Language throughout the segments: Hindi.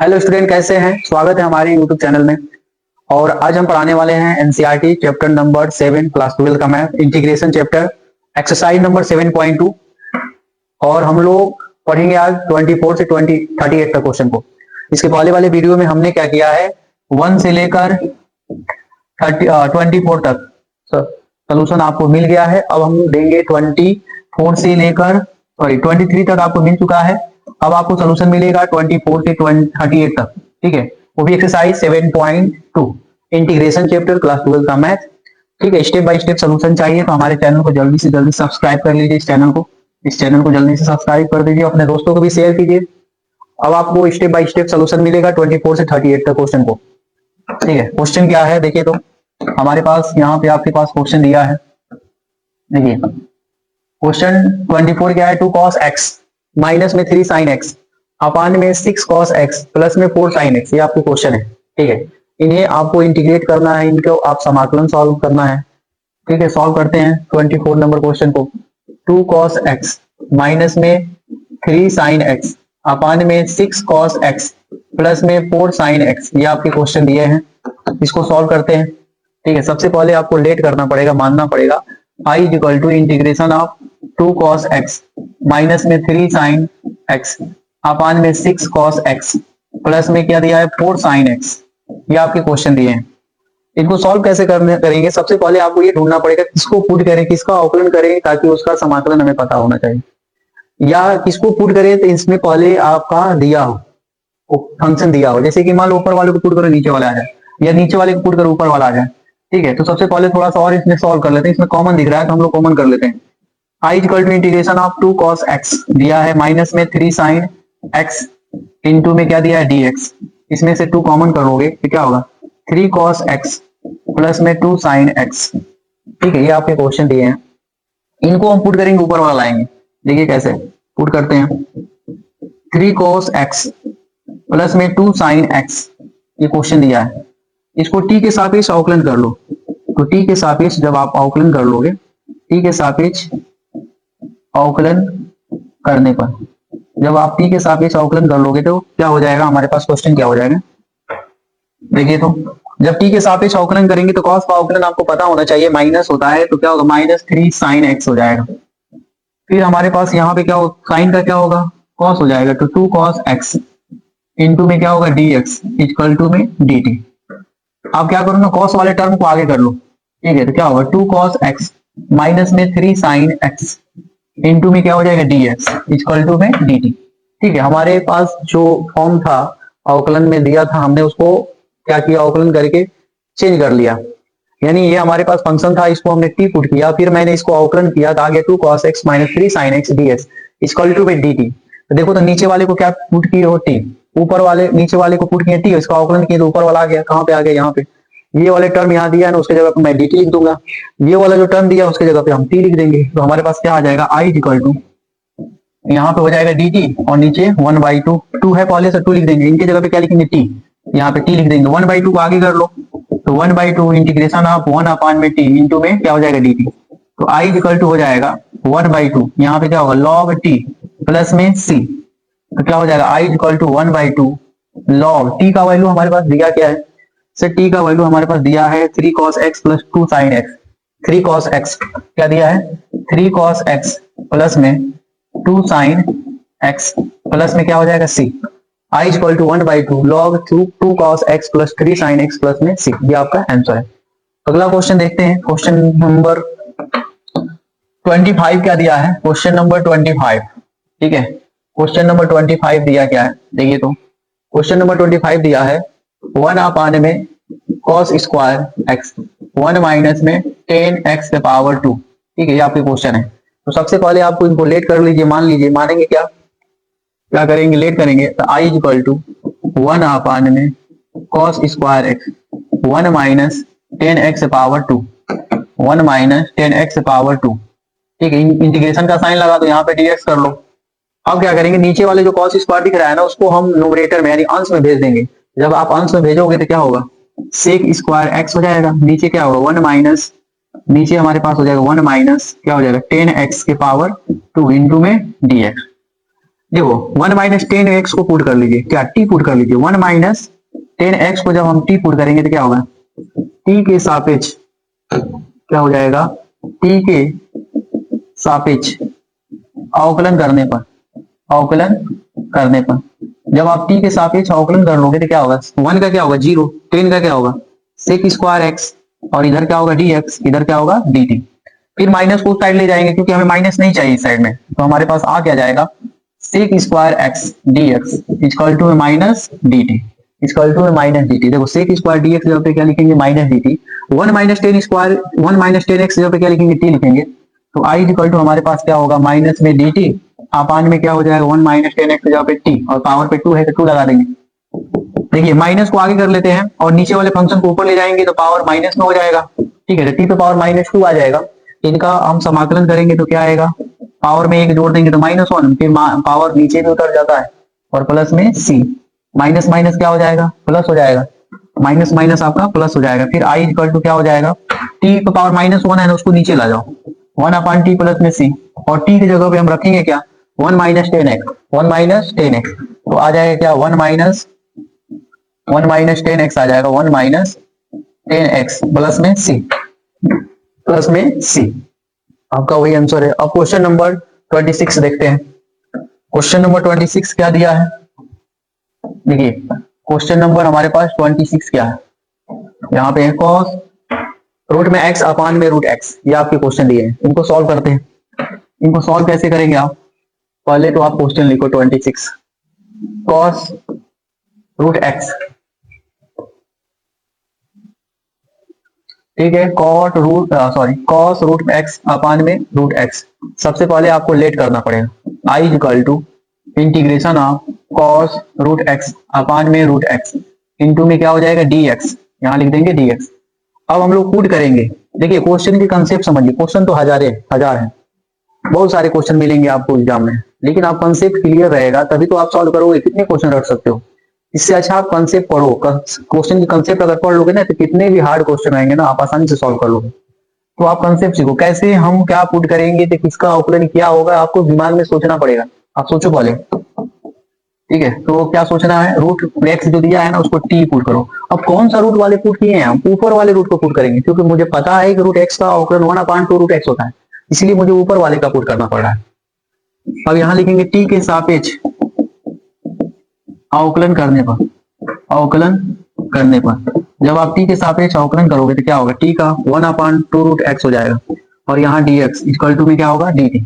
हेलो स्टूडेंट, कैसे हैं? स्वागत है हमारे यूट्यूब चैनल में। और आज हम पढ़ाने वाले हैं एनसीईआरटी चैप्टर नंबर 7 क्लास 12 का math integration chapter exercise number 7.2। और हम लोग पढ़ेंगे आज 24 से 38 तक क्वेश्चन को। इसके पहले वाले वीडियो में हमने क्या किया है, 1 से लेकर 24 तक सोल्यूशन आपको मिल गया है। अब हम देंगे 24 से लेकर 23 तक आपको मिल चुका है। अब आपको सोल्यूशन मिलेगा 24 से 38 तक, ठीक है। वो भी एक्सरसाइज 7.2 इंटीग्रेशन चैप्टर क्लास 12 का मैथ, ठीक है। स्टेप बाय स्टेप सोल्यूशन चाहिए तो हमारे चैनल को जल्दी से जल्दी सब्सक्राइब कर लीजिए। इस चैनल को जल्दी से सब्सक्राइब कर दीजिए, अपने दोस्तों को भी शेयर कीजिए। अब आपको स्टेप बाय स्टेप सोल्यूशन मिलेगा 24 से 38 तक क्वेश्चन को, ठीक है। क्वेश्चन क्या है देखिए, तो हमारे पास यहाँ पे आपके पास क्वेश्चन दिया है। देखिए क्वेश्चन 24 क्या है, 2 cos x माइनस में 3 sin x अपान में 6 cos x प्लस में 4 sin x, ये आपको क्वेश्चन है, ठीक है। इन्हें आपको इंटीग्रेट करना है, इनको आप समाकलन सॉल्व करना है, ठीक है। सॉल्व करते हैं 24 नंबर क्वेश्चन को। 2 cos x माइनस में 3 sin x अपान में 6 cos x प्लस में 4 sin x, ये आपके क्वेश्चन दिए हैं। इसको सॉल्व करते हैं, ठीक है। सबसे पहले आपको लेट करना पड़ेगा, मानना पड़ेगा i equal to integration of 2 cos x minus में 3 sin x अपान में 6 cos x प्लस में क्या दिया है 4 sin x, ये आपके क्वेश्चन दिए हैं। इनको सॉल्व कैसे करेंगे, सबसे पहले आपको ये ढूंढना पड़ेगा किसको पुट करें, किसका अवकलन करें, ताकि उसका समाकलन हमें पता होना चाहिए। या किसको पुट करें तो इसमें पहले आपका दिया हो, फंक्शन दिया हो। जैसे कि मान लो ऊपर वाले को पुट करो नीचे वाला आ जाए, या नीचे वाले को पुट करो ऊपर वाला आ जाए, ठीक है। तो सबसे पहले थोड़ा सा और इसमें सॉल्व कर लेते हैं। इसमें कॉमन दिख रहा है तो हम लोग कॉमन कर लेते हैं। i equal to integration of 2 cos x दिया है माइनस में 3 sin x इंटू में क्या दिया है dx। इसमें से 2 कॉमन करोगे तो क्या होगा 3 cos x प्लस में 2 sin x, ठीक है। ये आपके क्वेश्चन दिए हैं, इनको हम पुट करेंगे ऊपर वाला लाएंगे। देखिए कैसे पुट करते हैं, 3 cos x प्लस में 2 sin x, ये क्वेश्चन दिया है। इसको t के सापेक्ष अवकलन कर लो। तो t के सापेक्ष जब आप अवकलन कर लोगे, t के सापेक्ष अवकलन करने पर, जब आप t के सापेक्ष अवकलन कर लोगे तो क्या हो जाएगा, हमारे पास क्वेश्चन क्या हो जाएगा। देखिए तो जब t के सापेक्ष अवकलन करेंगे तो cos का अवकलन आपको पता होना चाहिए, माइनस होता है तो क्या होगा -3 sin x हो जाएगा। फिर हमारे पास यहाँ पे क्या हो, साइन का क्या होगा cos हो जाएगा, तो 2 cos x इंटू में क्या होगा dx इक्वल टू में dt। आप क्या करो ना, cos वाले टर्म को आगे कर लो, ठीक है। तो क्या होगा 2 cos x माइनस में 3 sin x इंटू में क्या हो जाएगा dx इक्वल टू में dt, ठीक है। हमारे पास जो फॉर्म था अवकलन में दिया था, हमने उसको क्या किया, अवकलन करके चेंज कर लिया। यानी ये हमारे पास फंक्शन था, इसको हमने t पुट किया, फिर मैंने इसको अवकलन किया तो आ गया 2 cos x minus 3 sin x dx equal to में dt। तो देखो तो नीचे वाले को क्या पुट किए हो t, ऊपर वाले नीचे वाले को पुट किए t, इसका अवकलन किए तो ऊपर वाला आ गया। कहाँ पे आ गया, यहाँ पे ये वाले टर्म यहाँ दिया है ना, उसके जगह पे मैं dt लिख दूंगा। ये वाला जो टर्म दिया उसके जगह पे हम t लिख देंगे। तो हमारे पास क्या आ जाएगा, i इक्वल टू यहाँ पे हो जाएगा dt और नीचे 1/2, 2 है पहले से 2 लिख देंगे, इनके जगह पे क्या लिखेंगे t, यहाँ पे t लिख देंगे। 1/2 को आगे कर लो तो 1/2 इंटीग्रेशन ऑफ 1 अपान में t इंटू में क्या हो जाएगा dt। तो i इक्वल टू हो जाएगा 1/2, यहाँ पे क्या होगा log t प्लस में c, तो क्या हो जाएगा i equal to 1/2 log t का वैल्यू हमारे पास दिया क्या है, सर t का वैल्यू हमारे पास दिया है 3 cos x plus 2 sin x। 3 cos x क्या दिया है, 3 cos x प्लस में 2 sin x प्लस में क्या हो जाएगा c। i equal to 1/2 log 2 cos x plus 3 sin x plus में c, ये आपका आंसर है। अगला क्वेश्चन देखते हैं, क्वेश्चन नंबर 25 क्या दिया है, क्वेश्चन नंबर 25, ठीक है। क्वेश्चन नंबर 25 दिया क्या है, देखिए तो क्वेश्चन नंबर 25 दिया है 1 अपान में cos स्क्वायर x 1 माइनस में 10x के पावर 2, ठीक है। ये आपके क्वेश्चन है। तो सबसे पहले आपको इनको लेट कर लीजिए, मान लीजिए, मानेंगे क्या क्या करेंगे, लेट करेंगे। तो i इक्वल टू 1 अपान में cos square x 1 minus 10x power 2, 1 minus 10x power 2, ठीक है। इंटीग्रेशन का साइन लगा दो, यहाँ पे dx कर लो। अब क्या करेंगे, नीचे वाले जो cos स्क्वायर दिख रहा है ना, उसको हम न्यूमरेटर में यानी अंश में भेज देंगे। जब आप अंश में भेजोगे तो क्या होगा, sec स्क्वायर x हो जाएगा, नीचे क्या होगा 1 माइनस, नीचे हमारे पास हो जाएगा 1 माइनस क्या हो जाएगा 10x के पावर 2 इंटू में dx। देखो 1 - 10x को पुट कर लीजिए, क्या t पुट कर लीजिए, 1 - 10x को जब हम t पुट करेंगे तो क्या होगा, t के सापेक्ष क्या हो जाएगा, t के सापेक्ष अवकलन करने पर, अवकलन करने पर जब आप t के सापेक्ष अवकलन कर लोगे तो क्या होगा, 1 का क्या होगा 0, 10 का क्या होगा सेक स्क्वायर x, और इधर क्या होगा dx, इधर क्या होगा dt। फिर माइनस को उस साइड ले जाएंगे क्योंकि हमें माइनस नहीं चाहिए इस साइड में, तो हमारे पास आ क्या जाएगा sec square x dx equal to minus dt, equal to minus dt। देखो सेक स्क्वायर dx जगह पे क्या लिखेंगे माइनस dt, 1 - 10 स्क्वायर 1 - 10x जगह पे क्या लिखेंगे t लिखेंगे, तो i इक्वल टू हमारे पास क्या होगा माइनस में dt, अपान में क्या हो जाएगा 1 - 10x जगह पे t, और पावर पे 2 है तो 2 लगा देंगे। देखिए माइनस को आगे कर लेते हैं और नीचे वाले फंक्शन को ऊपर ले जाएंगे तो पावर माइनस में हो जाएगा, ठीक है, तो t पे पावर -2 आ जाएगा। इनका हम समाकलन करेंगे तो क्या आएगा, पावर में 1 जोड़ देंगे तो -1, फिर पावर नीचे भी उतर जाता है और प्लस में c, माइनस माइनस क्या हो जाएगा प्लस हो जाएगा, माइनस माइनस आपका प्लस हो जाएगा। फिर i इक्वल टू क्या हो जाएगा, t पे पावर -1 है ना उसको नीचे ला जाओ, 1/t प्लस में c, और t की जगह पे हम रखेंगे क्या 1 - 10x, 1 - 10x, तो आ जाएगा क्या 1 - 10x आ जाएगा, 1 - 10x प्लस में c, प्लस में c, आपका वही आंसर है। अब क्वेश्चन नंबर 26 देखते हैं। क्वेश्चन नंबर 26 क्या दिया है, देखिए क्वेश्चन नंबर हमारे पास 26 क्या है, यहाँ पे cos रूट में x अपान में रूट x, ये आपके क्वेश्चन दिए हैं, इनको सॉल्व करते हैं। इनको सॉल्व कैसे करेंगे आप, पहले तो आप क्वेश्चन लिखो 26 cos रूट x, ठीक है, cos रूट x अपान में रूट x। सबसे पहले आपको लेट करना पड़ेगा, i equal to integration of cos root x upon में रूट x इंटू में क्या हो जाएगा dx, यहाँ लिख देंगे dx। अब हम लोग पुट करेंगे, देखिए क्वेश्चन की कंसेप्ट समझिए, क्वेश्चन तो हजार है, बहुत सारे क्वेश्चन मिलेंगे आपको एग्जाम में, लेकिन आप कंसेप्ट क्लियर रहेगा तभी तो आप सॉल्व करोगे, कितने क्वेश्चन रख सकते हो। इससे अच्छा आप कंसेप्ट पढ़ो, क्वेश्चन की कंसेप्ट अगर पढ़ लोगे ना तो कितने भी हार्ड क्वेश्चन आएंगे ना आप आसानी से सॉल्व कर लोगे। तो आप कंसेप्ट सीखो, कैसे हम क्या पुट करेंगे तो किसका अवकलन क्या होगा, आपको दिमाग में सोचना पड़ेगा। आप सोचो पहले, ठीक है, तो क्या सोचना है, रूट एक्स जो दिया है ना उसको टी पुट करो। अब कौन सा रूट वाले पुट किए हैं, हम ऊपर वाले रूट को पुट करेंगे, क्योंकि मुझे पता है कि रूट एक्स का अवकलन 1/2 रूट एक्स होता है, इसलिए मुझे ऊपर वाले का पुट करना पड़ रहा है। अब यहाँ लिखेंगे टी के सापेक्ष अवकलन करने पर, अवकलन करने पर जब आप t के सापेक्ष अवकलन करोगे तो क्या होगा, t का 1/2 रूट x हो जाएगा, और यहाँ dx इक्वल टू में क्या होगा dt।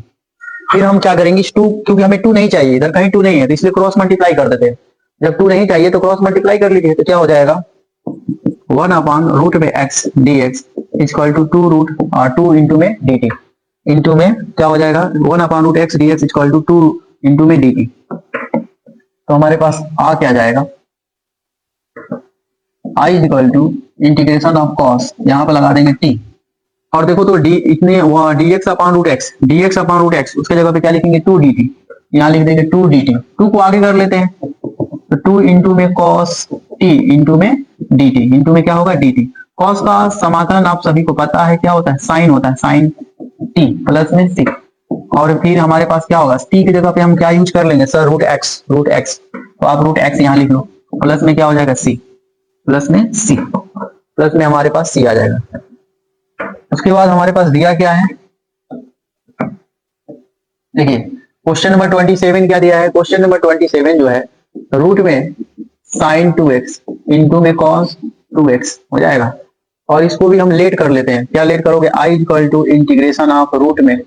फिर हम क्या करेंगे, 2, क्योंकि हमें 2 नहीं चाहिए, इधर कहीं 2 नहीं है तो इसलिए क्रॉस मल्टीप्लाई कर देते हैं। जब 2 नहीं चाहिए तो क्रॉस मल्टीप्लाई कर लीजिए, तो क्या हो जाएगा 1/रूट में x dx equal to 2 into में dt, इंटू में क्या हो जाएगा 1/रूट x dx equal to 2 into में dt। तो हमारे पास आ क्या जाएगा, i equal to integration of cos, यहाँ पर लगा देंगे t, और देखो तो d इतने dx अपान रूट x, उसके जगह पे क्या लिखेंगे 2 dt, यहाँ लिख देंगे 2 dt, 2 को आगे कर लेते हैं तो 2 इंटू में कॉस t इंटू में dt, इंटू में क्या होगा dt। कॉस का समाकलन आप सभी को पता है क्या होता है, साइन होता है, साइन t प्लस में c, और फिर हमारे पास क्या होगा t की जगह पे हम क्या यूज कर लेंगे सर रूट x, तो आप रूट x यहाँ लिख लो, प्लस में क्या हो जाएगा c, प्लस में c, प्लस में हमारे पास c आ जाएगा। उसके बाद हमारे पास दिया क्या है, देखिए क्वेश्चन नंबर 27 क्या दिया है, क्वेश्चन नंबर 27 जो है रूट में साइन 2x इंटू में कॉस 2x हो जाएगा, और इसको भी हम लेट कर लेते हैं, क्या लेट करोगे, i equal to integration of root में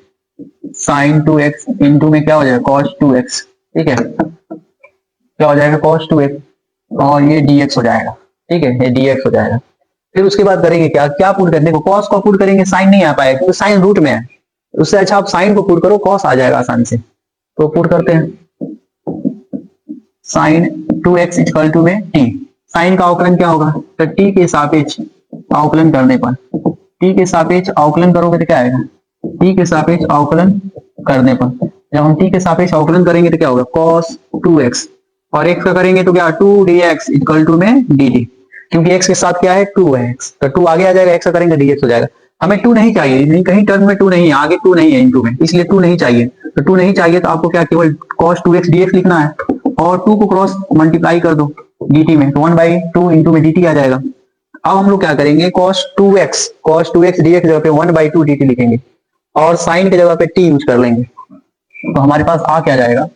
साइन 2x इंटू में क्या हो जाएगा कॉस 2x, ठीक है, क्या हो जाएगा cos 2x, और ये dx हो जाएगा, ठीक है, ये dx हो जाएगा। फिर उसके बाद करेंगे क्या क्या पुट करने को, cos को पुट करेंगे, साइन नहीं आ पाएगा क्योंकि साइन रूट में है, उससे अच्छा आप साइन को पुट करो, cos आ जाएगा आसानी से। तो पुट करते हैं साइन 2x इक्वल टू में t, साइन का अवकलन क्या होगा, तो t के सापेक्ष अवकलन करने पर, t के सापेक्ष अवकलन करोगे तो क्या आएगा, t के सापेक्ष अवकलन करने पर जब हम t के सापेक्ष अवकलन करेंगे तो क्या होगा cos 2x, और x का करेंगे तो क्या 2 dx इक्वल टू में dt, क्योंकि x के साथ क्या है 2 है x, तो 2 आगे आ जाएगा, x का करेंगे dx हो जाएगा। हमें 2 नहीं चाहिए, नहीं कहीं टर्म में 2 नहीं है, आगे 2 नहीं है इंटू में, इसलिए 2 नहीं चाहिए, तो 2 नहीं चाहिए तो आपको क्या केवल cos 2x dx लिखना है और 2 को क्रॉस मल्टीप्लाई कर दो dt में, तो 1/2 इंटू में dt आ जाएगा। अब हम लोग क्या करेंगे, cos 2x dx जगह पे 1/2 dt लिखेंगे और साइन की जगह पे t यूज कर लेंगे। तो हमारे पास आ क्या जाएगा,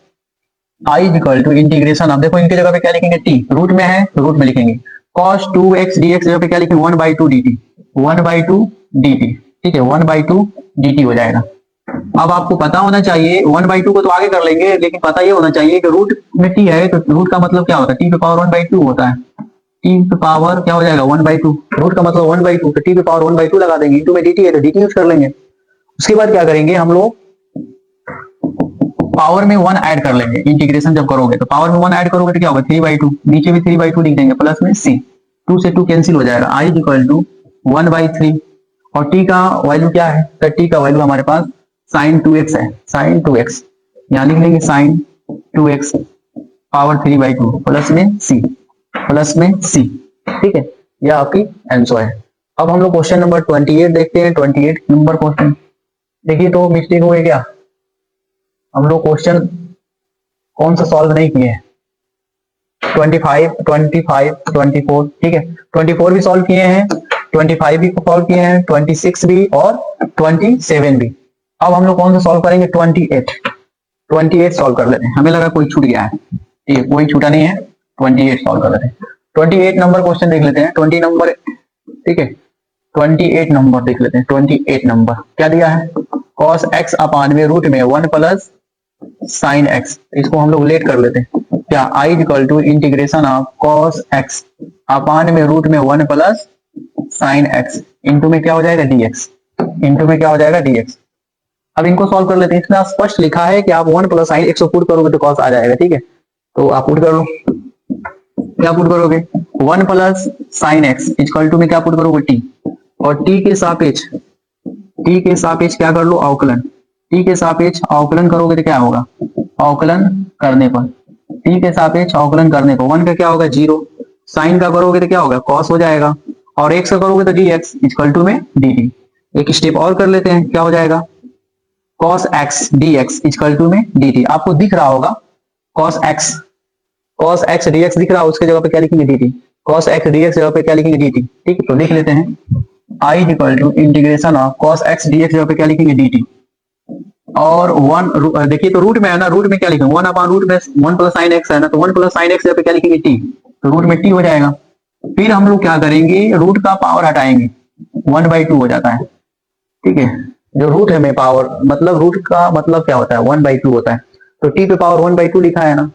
i इक्वल टू इंटीग्रेशन, अब देखो इनकी जगह पे क्या लिखेंगे, t रूट में है तो रूट में लिखेंगे, cos 2x dx जगह पे क्या लिखेंगे, 1/2 dt, 1/2 dt, ठीक है 1/2 dt हो जाएगा। अब आपको पता होना चाहिए 1/2 को तो आगे कर लेंगे, लेकिन पता ये होना चाहिए कि रूट में t है तो रूट का मतलब क्या होता है, t पे पावर 1/2 होता है, t पे पावर क्या हो जाएगा 1/2, रूट का मतलब 1/2, तो t पे पावर 1/2 लगा देंगे, इंटू में dt है तो dt यूज कर लेंगे। उसके बाद क्या करेंगे हम लोग, पावर में 1 ऐड कर लेंगे, इंटीग्रेशन जब करोगे तो पावर में 1 ऐड करोगे तो क्या होगा 3/2, नीचे भी 3/2 लिख देंगे, प्लस में c, 2 से 2 कैंसिल हो जाएगा, i इक्वल टू 1/3 और t का वैल्यू क्या है, तो t का वैल्यू हमारे पास sin 2x है, sin 2x यहाँ लिख लेंगे sin 2x पावर 3/2 प्लस में c, ठीक है, यह आपकी आंसर है। अब हम लोग क्वेश्चन नंबर 28 देखते हैं। 28 नंबर क्वेश्चन देखिए, तो मिस्टेक हुई क्या, हम लोग क्वेश्चन कौन सा सॉल्व नहीं किए हैं, 25, 24, ठीक है 24 भी सॉल्व किए हैं, 25 भी सॉल्व किए हैं, 26 भी और 27 भी। अब हम लोग कौन सा सॉल्व करेंगे, 28 सॉल्व कर लेते हैं, हमें लगा कोई छूट गया है, ठीक है कोई छूटा नहीं है, 28 सॉल्व कर लेते हैं। 28 नंबर क्वेश्चन देख लेते हैं, 20 नंबर, ठीक है 28 नंबर देख लेते हैं। 28 नंबर क्या दिया है, cos x अपान में रूट में 1 प्लस sin x, इसको हम लोग लेट कर लेते हैं, क्या i equal to integration of cos x upon में रूट में 1 प्लस sin x इंटू में क्या हो जाएगा dx, इंटू में क्या हो जाएगा dx। अब इनको सॉल्व कर लेते हैं, इसमें स्पष्ट लिखा है कि आप 1 प्लस sin x को पुट करोगे तो cos आ जाएगा, ठीक है तो आप पुट कर लो, क्या पुट करोगे 1 plus sin x equal to में क्या पुट करोगे t, और t के सापेक्ष क्या कर लो अवकलन, t के सापेक्ष अवकलन करोगे तो क्या होगा, अवकलन करने पर t के सापेक्ष अवकलन करने पर 1 का क्या होगा 0, साइन का करोगे तो क्या होगा cos हो जाएगा, और x का करोगे तो dx इक्वल टू में dt। एक स्टेप और कर लेते हैं, क्या हो जाएगा cos x dx equal to में dt, आपको दिख रहा होगा cos x dx दिख रहा है, उसके जगह पे क्या लिखेंगे dt, cos x dx जगह पे क्या लिखेंगे dt, ठीक है तो लिख लेते हैं i equal to integration of cos x dx जगह पे क्या लिखेंगे dt, और 1 देखिए तो रूट में है ना, रूट में क्या लिखेंगे 1 अपान रूट में 1 प्लस sin x है ना, तो 1 प्लस sin x जगह पे क्या लिखेंगे t, तो रूट में t हो जाएगा। फिर हम लोग क्या करेंगे, रूट का पावर हटाएंगे, 1/2 हो जाता है, ठीक है जो रूट है में पावर मतलब रूट का मतलब क्या होता है 1/2 होता है, तो t पे पावर 1/2 लिखा है ना,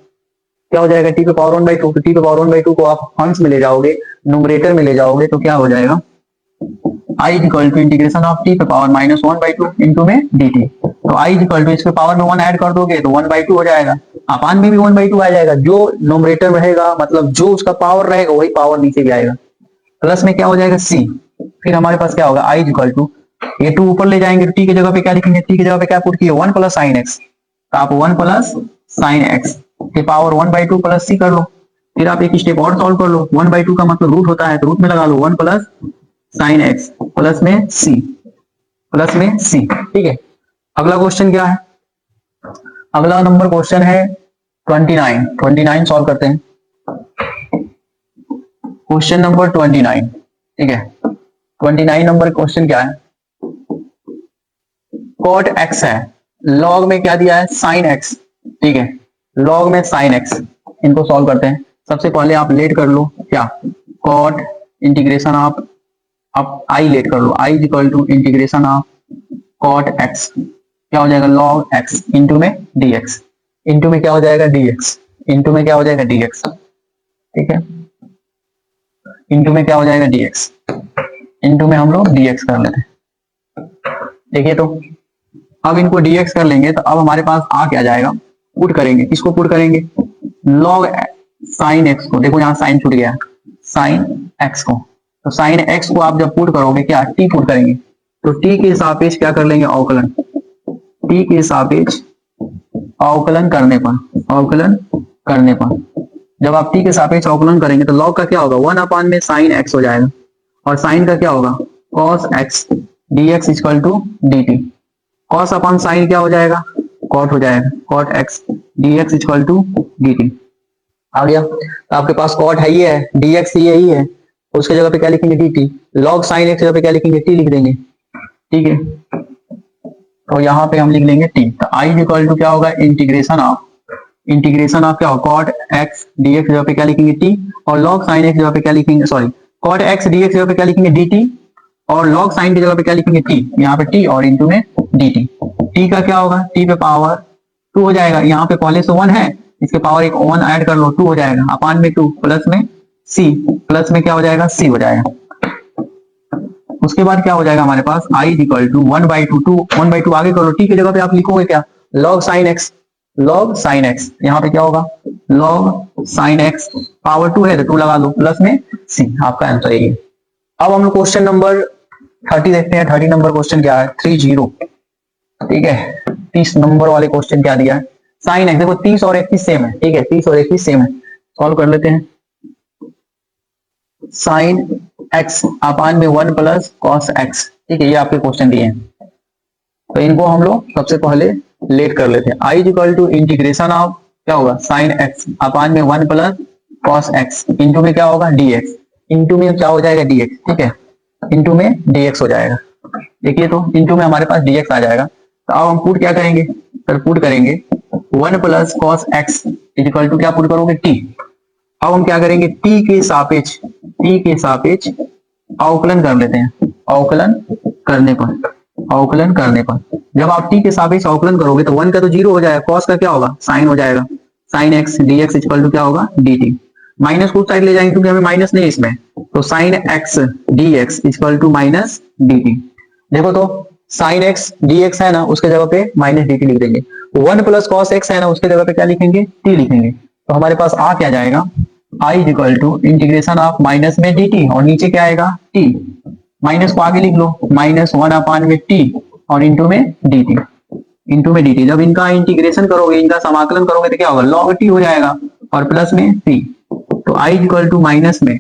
क्या हो जाएगा t पे पावर 1/2, तो t पे पावर 1/2 को आप अंश में ले जाओगे, न्यूमरेटर में ले जाओगे तो क्या हो जाएगा i equal to integration of t पे पावर -1/2 इंटू में dt, तो i इक्वल टू इसके पावर में 1 ऐड कर दोगे तो 1/2 हो जाएगा, अपान में भी 1/2 आ जाएगा, जो न्यूमरेटर रहेगा मतलब जो उसका पावर रहेगा वही पावर नीचे भी आएगा, प्लस में क्या हो जाएगा c, फिर हमारे पास क्या होगा i इक्वल टू ये 2 ऊपर ले जाएंगे तो t की जगह पे क्या लिखेंगे, t की जगह पे क्या पुट किए 1 प्लस sin x, तो आप 1 प्लस sin x के पावर 1/2 प्लस c कर लो, फिर आप एक स्टेप और सॉल्व कर लो, 1/2 का मतलब रूट होता है तो रूट में लगा लो 1 प्लस sin x प्लस में c, ठीक है। अगला क्वेश्चन क्या है, अगला नंबर क्वेश्चन है 29 सॉल्व करते हैं, क्वेश्चन नंबर 29, ठीक है 29 नंबर क्वेश्चन क्या है, cot x है, log में क्या दिया है sin x, ठीक है log में sin x, इनको सॉल्व करते हैं। सबसे पहले आप लेट कर लो क्या cot इंटीग्रेशन आप i लेट कर लो, i equal to integration of cot x क्या हो जाएगा log x इंटू में dx, इंटू में क्या हो जाएगा dx, इंटू में क्या हो जाएगा dx, ठीक है इंटू में क्या हो जाएगा dx, इंटू में हम लोग dx कर लेते हैं, देखिए तो अब इनको dx कर लेंगे तो अब हमारे पास आ क्या जाएगा, पुट करेंगे, किसको पुट करेंगे log sin x को, देखो यहाँ sin छूट गया sin x को, तो sin x को आप जब पुट करोगे क्या t पुट करेंगे, तो t के सापेक्ष क्या कर लेंगे अवकलन, t के सापेक्ष अवकलन करने पर जब आप t के सापेक्ष अवकलन करेंगे तो log का क्या होगा 1 अपान में sin x हो जाएगा, और sin का क्या होगा cos x dx equal to dt, cos upon sin क्या हो जाएगा कॉट हो जाएगा cot x d x equal to d t आ गया। तो आपके पास कॉट है ही है, डी एक्स यही है, उसके जगह पे क्या लिखेंगे d T, log sine x जगह पे क्या लिखेंगे टी लिख देंगे, ठीक है। और यहाँ पे हम लिख लेंगे टी। तो आई इक्वल टू क्या होगा इंटीग्रेशन ऑफ क्या होगा कॉट एक्स डी एक्स जगह पे क्या लिखेंगे टी, और लॉग साइन एक्स जगह पे क्या लिखेंगे, sorry cot x d x जगह पे क्या लिखेंगे डी टी, और लॉग साइन की जगह पे क्या लिखेंगे टी, यहाँ पे टी और इंटू में डी टी। टी का क्या होगा टी पे पावर 2 हो जाएगा, यहाँ पे पहले से 1 है, इसके पावर एक 1 ऐड कर लो 2 हो जाएगा, अपान में 2 प्लस में सी, प्लस में क्या हो जाएगा सी हो जाएगा। उसके बाद क्या हो जाएगा हमारे पास आई इक्वल टू 1/2 आगे करो, टी की जगह पे आप लिखोगे क्या लॉग साइन एक्स, यहाँ पे क्या होगा लॉग साइन एक्स, पावर 2 है तो 2 लगा दो प्लस में सी, आपका आंसर यही है। अब हम लोग क्वेश्चन नंबर 30 देखते हैं। 30 नंबर क्वेश्चन क्या है 30, ठीक है। 30 नंबर वाले क्वेश्चन क्या दिया है साइन एक्स, देखो 30 और 31 सेम है, ठीक है 30 और 31 सेम है, सॉल्व कर लेते हैं। साइन एक्स अपान में 1 प्लस कॉस एक्स, ठीक है ये आपके क्वेश्चन दिए हैं, तो इनको हम लोग सबसे पहले लेट कर लेते हैं। आई इक्वल टू इंटीग्रेशन ऑफ क्या होगा साइन एक्स अपान में 1 प्लस कॉस एक्स, इंटू में क्या होगा dx, इंटू में क्या हो जाएगा dx, ठीक है इंटू में dx हो जाएगा। देखिए तो इंटू में हमारे पास dx आ जाएगा, तो अब हम पुट क्या करेंगे सर, पुट करेंगे 1 plus cos x equal to क्या पुट करोगे t। अब हम क्या करेंगे t के सापेक्ष अवकलन कर लेते हैं, अवकलन करने पर जब आप t के सापेक्ष अवकलन करोगे तो 1 का तो 0 हो जाएगा, cos का क्या होगा साइन हो जाएगा, sine x dx equal to क्या होगा dt, माइनस को साइड ले जाएंगे क्योंकि हमें माइनस नहीं इसमें, तो sine x dx equal to minus dt। देखो तो साइन एक्स dx है ना, उसके जगह पे माइनस dt लिख देंगे, 1 प्लस कॉस एक्स है ना, उसके जगह पे क्या लिखेंगे t लिखेंगे, तो हमारे पास आ क्या जाएगा I equal to integration of minus में dt, और नीचे क्या आएगा t, माइनस को आगे लिख लो -1 अपान में t और इंटू में dt। जब इनका इंटीग्रेशन करोगे, इनका समाकलन करोगे तो क्या होगा log t हो जाएगा, और प्लस में c, तो i इक्वल टू माइनस में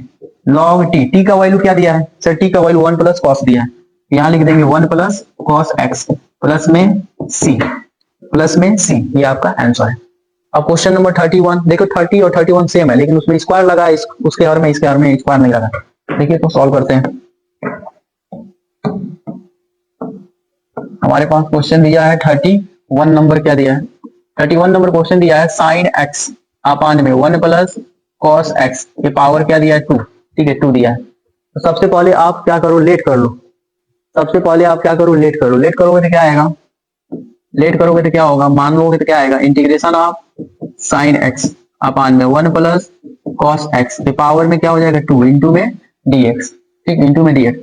log t का वैल्यू क्या दिया है सर, t का वैल्यू 1 प्लस कॉस दिया है, यहाँ लिख देंगे 1 प्लस कॉस एक्स प्लस में c, ये आपका आंसर है। अब क्वेश्चन नंबर 31 देखो, 30 और 31 सेम है, लेकिन उसमें स्क्वायर लगा है, उसके हर में इसके हर में स्क्वायर नहीं लगा। देखिए तो सॉल्व करते हैं। हमारे पास क्वेश्चन दिया है 31 नंबर, क्या दिया है 31 नंबर क्वेश्चन दिया है साइन एक्स अपान में 1 प्लस कॉस एक्स, ये पावर क्या दिया है 2, ठीक है 2 दिया है। तो सबसे पहले आप क्या करो लेट कर लो, लेट करोगे तो क्या आएगा, लेट करोगे तो क्या होगा, मान लोगे तो क्या आएगा integration of sine x upon में 1 प्लस कॉस एक्स, पावर में क्या हो जाएगा 2 इंटू में dx, ठीक इंटू में dx।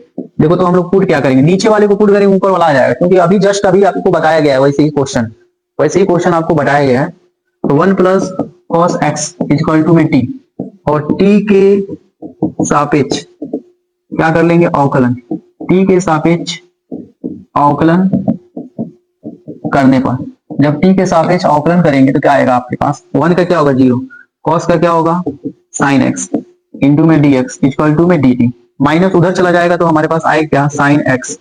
देखो तो हम लोग पुट क्या करेंगे, नीचे वाले को पुट करेंगे ऊपर वाला आ जाएगा, क्योंकि अभी जस्ट अभी आपको बताया गया है वैसे ही क्वेश्चन आपको बताया गया है। तो 1 plus cos x equal to में t, और t के सापेक्ष क्या कर लेंगे अवकलन, t के सापेक्ष अवकलन करने पर, जब t के सापेक्ष अवकलन करेंगे तो क्या आएगा आपके पास, 1 का क्या होगा 0, cos का क्या होगा sin x इंटू में dx इक्वल टू में dt, माइनस उधर चला जाएगा तो हमारे पास आएगा क्या sin x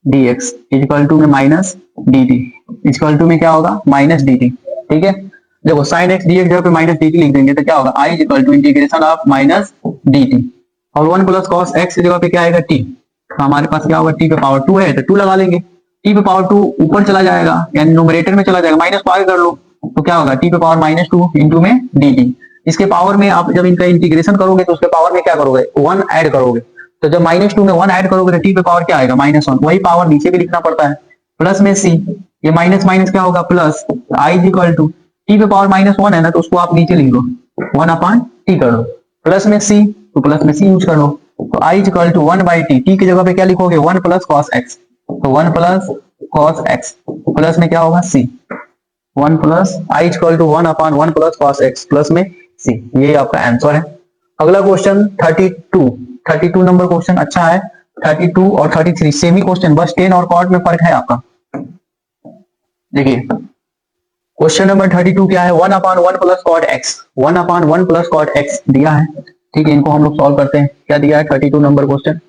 dx equal to में माइनस dt इक्वल टू में क्या होगा माइनस dt, ठीक है। देखो sin x dx जगह पे माइनस dt लिख देंगे तो क्या होगा i equal to integration of minus dt, और 1 प्लस कॉस एक्स की जगह पे क्या आएगा t, तो हमारे पास क्या होगा t पे पावर 2 है तो 2 लगा लेंगे, t पे पावर 2 ऊपर चला जाएगा यानी न्यूमरेटर में चला जाएगा, माइनस को आगे कर लो तो क्या होगा t पे पावर -2 इंटू में dt। इसके पावर में आप जब इनका इंटीग्रेशन करोगे तो उसके पावर में क्या करोगे 1 ऐड करोगे, तो जब -2 में 1 ऐड करोगे तो t पे पावर क्या आएगा -1, वही पावर नीचे भी लिखना पड़ता है, प्लस में c, ये माइनस माइनस क्या होगा plus, i equal to t पे पावर -1 है ना, तो उसको आप नीचे लिख लो 1 अपान t कर लो, प्लस में c तो प्लस में c यूज कर लो, तो i equal to 1/t, t की जगह पे क्या लिखोगे 1 प्लस कॉस एक्स, तो 1 प्लस कॉस एक्स प्लस में क्या होगा c, 1 plus i equal to 1 upon 1 plus cos x plus में c, ये आपका आंसर है। अगला क्वेश्चन 32 नंबर क्वेश्चन अच्छा है, 32 और 33 सेम ही क्वेश्चन, बस 10 और कॉट में फर्क है आपका। देखिए क्वेश्चन नंबर 32 क्या है, 1 upon 1 plus cot x, 1 upon 1 plus cot x दिया है, ठीक है इनको हम लोग सॉल्व करते हैं। क्या दिया है 32 number question,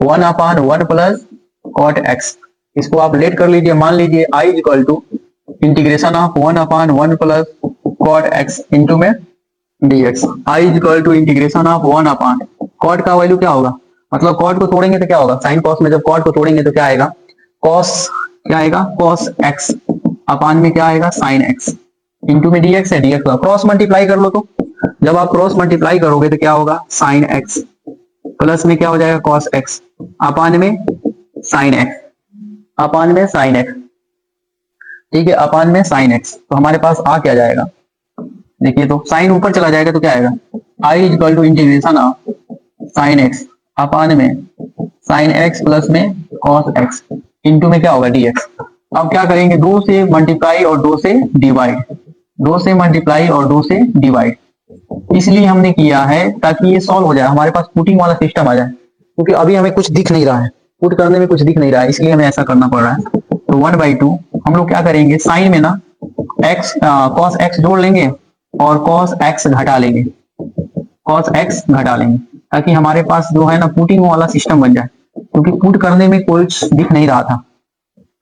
1 upon 1 plus cot x, इसको आप लेट कर लीजिए, मान लीजिए i equal to integration of 1/1 plus cot x into में dx। i equal to integration of 1/, cot का वैल्यू क्या होगा, मतलब कॉट को तोड़ेंगे तो क्या होगा, साइन कॉस में जब कॉट को तोड़ेंगे तो क्या आएगा, कॉस, क्या आएगा कॉस एक्स अपान में क्या आएगा साइन एक्स इंटू में dx है, dx का क्रॉस मल्टीप्लाई कर लो, तो जब आप क्रॉस मल्टीप्लाई करोगे तो क्या होगा साइन एक्स प्लस में क्या हो जाएगा कॉस एक्स अपान में साइन एक्स, अपान में साइन एक्स, ठीक है, अपान में साइन एक्स। तो हमारे पास आ क्या जाएगा, देखिए तो साइन ऊपर चला जाएगा तो क्या आएगा, I equal to integration of sine x upon में साइन एक्स प्लस में कॉस एक्स इंटू में क्या होगा dx। अब क्या करेंगे, 2 से मल्टीप्लाई और 2 से डिवाइड, 2 से मल्टीप्लाई और 2 से डिवाइड, इसलिए हमने किया है ताकि ये सॉल्व हो जाए, हमारे पास पुटिंग वाला सिस्टम आ जाए, क्योंकि अभी हमें कुछ दिख नहीं रहा है, पुट करने में कुछ दिख नहीं रहा है, इसलिए हमें ऐसा करना पड़ रहा है। तो 1/2 हम लोग क्या करेंगे, साइन में ना एक्स कॉस एक्स जोड़ लेंगे और कॉस एक्स घटा लेंगे, कॉस एक्स घटा लेंगे, ताकि हमारे पास जो है ना पुटिंग वाला सिस्टम बन जाए, क्योंकि पुट करने में कुछ दिख नहीं रहा था।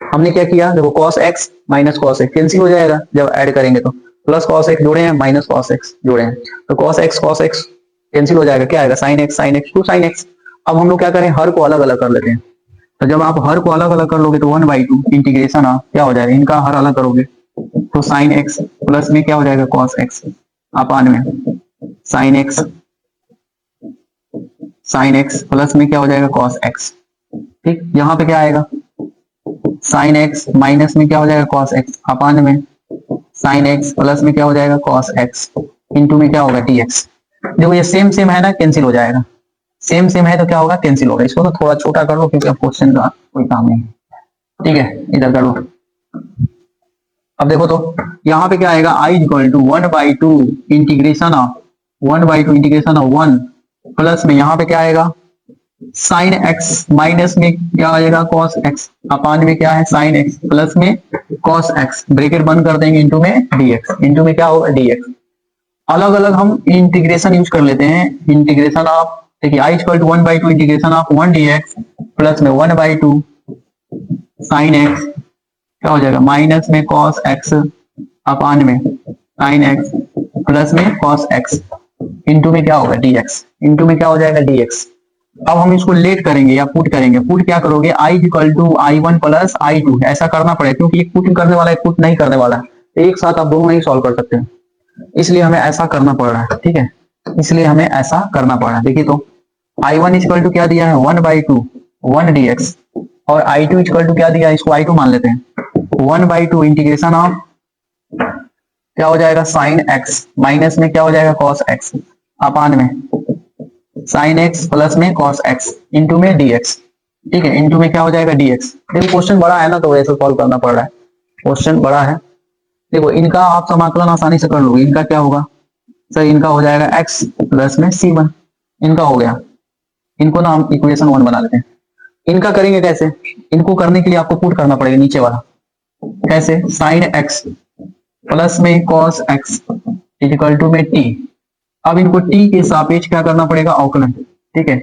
हमने क्या किया, देखो cos x minus cos x cancel हो जाएगा जब ऐड करेंगे, तो प्लस कॉस एक्स जोड़े हैं माइनस कॉस एक्स जोड़े हैं, तो कॉस एक्स कैंसिल हो जाएगा, क्या आएगा sine x to sine x. अब हम लोग क्या करें, हर को अलग अलग कर लेते हैं, तो जब आप हर को अलग अलग कर लोगे तो 1/2 इंटीग्रेशन आप क्या हो जाएगा, इनका हर अलग करोगे तो साइन एक्स प्लस में क्या हो जाएगा कॉस एक्स अपान में साइन एक्स प्लस में क्या हो जाएगा कॉस एक्स, ठीक, यहाँ पे क्या आएगा साइन एक्स माइनस में क्या हो जाएगा कॉस एक्स अपान में साइन एक्स प्लस में क्या हो जाएगा कॉस एक्स इंटू में क्या होगा dx। देखो ये सेम सेम है ना, कैंसिल हो जाएगा, सेम सेम है तो क्या होगा कैंसिल होगा, इसको तो थोड़ा छोटा कर लो क्योंकि अब क्वेश्चन का कोई काम नहीं, ठीक है, इधर कर लो। अब देखो तो यहाँ पे क्या आएगा, i equal to 1/2 integration of 1 plus में यहाँ पे क्या आएगा साइन एक्स माइनस में क्या आ जाएगा कॉस एक्स अपान में क्या है साइन एक्स प्लस में कॉस एक्स, ब्रैकेट बंद कर देंगे इंटू में dx, इंटू में क्या होगा dx। अलग अलग हम इंटीग्रेशन यूज कर लेते हैं, इंटीग्रेशन ऑफ, देखिए i equal to 1/2 integration of 1 dx plus में 1/2 साइन एक्स क्या हो जाएगा माइनस में कॉस एक्स अपान में साइन एक्स प्लस में कॉस एक्स इंटू में क्या होगा dx, इंटू में क्या हो जाएगा dx। अब हम इसको लेट करेंगे या पुट करेंगे, पुट क्या करोगे, i equal to i1 plus i2 ऐसा करना पड़ेगा, क्योंकि एक पुट करने वाला है एक पुट नहीं करने वाला है, तो एक साथ आप दोनों नहीं सॉल्व कर सकते हैं, इसलिए हमें ऐसा करना पड़ रहा है, ठीक है, इसलिए हमें ऐसा करना पड़ रहा है। देखिए तो i1 इक्वल टू क्या दिया है 1/2 1 dx और i2 इक्वल टू क्या दिया है, इसको i2 मान लेते हैं 1/2 इंटीग्रेशन ऑफ क्या हो जाएगा साइन एक्स माइनस में क्या हो जाएगा कॉस एक्स अपान में साइन एक्स प्लस में कॉस एक्स इंटू में dx, ठीक है, इंटू में क्या हो जाएगा dx। देखो क्वेश्चन बड़ा है ना तो वैसे सॉल्व करना पड़ रहा है, क्वेश्चन बड़ा है। देखो इनका आप समाकलन आसानी से कर लोगे, इनका क्या होगा सर, इनका हो जाएगा x प्लस में c1, इनका हो गया, इनको ना हम इक्वेशन 1 बना लेते हैं। इनका करेंगे कैसे, इनको करने के लिए आपको पुट करना पड़ेगा नीचे वाला, कैसे, साइन एक्स प्लस में कॉस एक्स इक्वल टू में t। अब इनको t के सापेक्ष क्या करना पड़ेगा, अवकलन, ठीक है,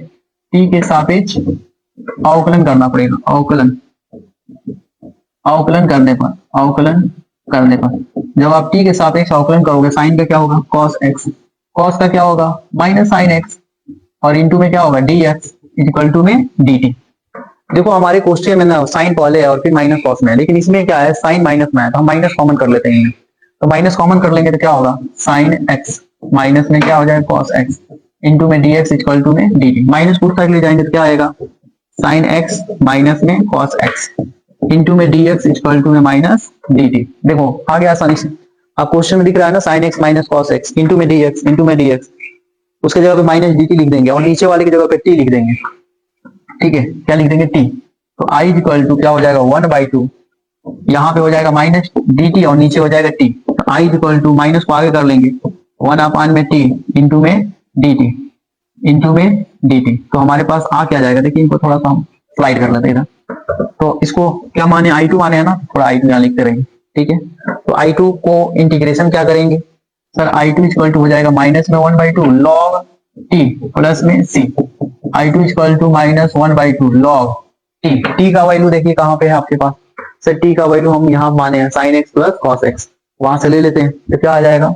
t के सापेक्ष अवकलन करना पड़ेगा, अवकलन करने पर जब आप t के सापेक्ष अवकलन करोगे साइन का क्या होगा cos x, cos का क्या होगा माइनस साइन x और इंटू में क्या होगा dx इक्वल टू में dt। देखो हमारे क्वेश्चन में ना साइन पहले है और फिर माइनस कॉस में है, लेकिन इसमें क्या है साइन माइनस में है, तो हम माइनस कॉमन कर लेते हैं, तो माइनस कॉमन कर लेंगे तो क्या होगा साइन x माइनस में क्या हो जाएगा cos x इंटू में dx इक्वल टू में dt। माइनस पुट साइड ले जाएंगे तो क्या आएगा साइन x माइनस में cos x इंटू में dx इक्वल टू में माइनस dt। देखो आ गया आसानी से, आप क्वेश्चन में दिख रहा है ना sine x minus cos x into में dx, उसके जगह पे माइनस dt लिख देंगे और नीचे वाले की जगह पे t लिख देंगे, ठीक है, क्या लिख देंगे t। तो i इक्वल टू क्या हो जाएगा 1/2, यहाँ पे हो जाएगा माइनस dt और नीचे हो जाएगा t, तो i इक्वल टू माइनस को आगे कर लेंगे 1 अपान में t इंटू में dt, तो हमारे पास आ क्या जाएगा, देखिए इनको थोड़ा सा हम स्लाइड कर लेते हैं, तो इसको क्या माने i2 माने है ना, थोड़ा i2 यहाँ लिखते रहेंगे, ठीक है। तो i2 को इंटीग्रेशन क्या करेंगे सर, i2 इक्वल टू हो जाएगा माइनस में 1/2 log t प्लस में c, i2 equal to minus 1/2 log t का वैल्यू देखिए कहाँ पे है आपके पास। सर टी का वैल्यू हम यहाँ माने हैं sine x plus cos x, वहां से ले लेते हैं तो क्या आ जाएगा,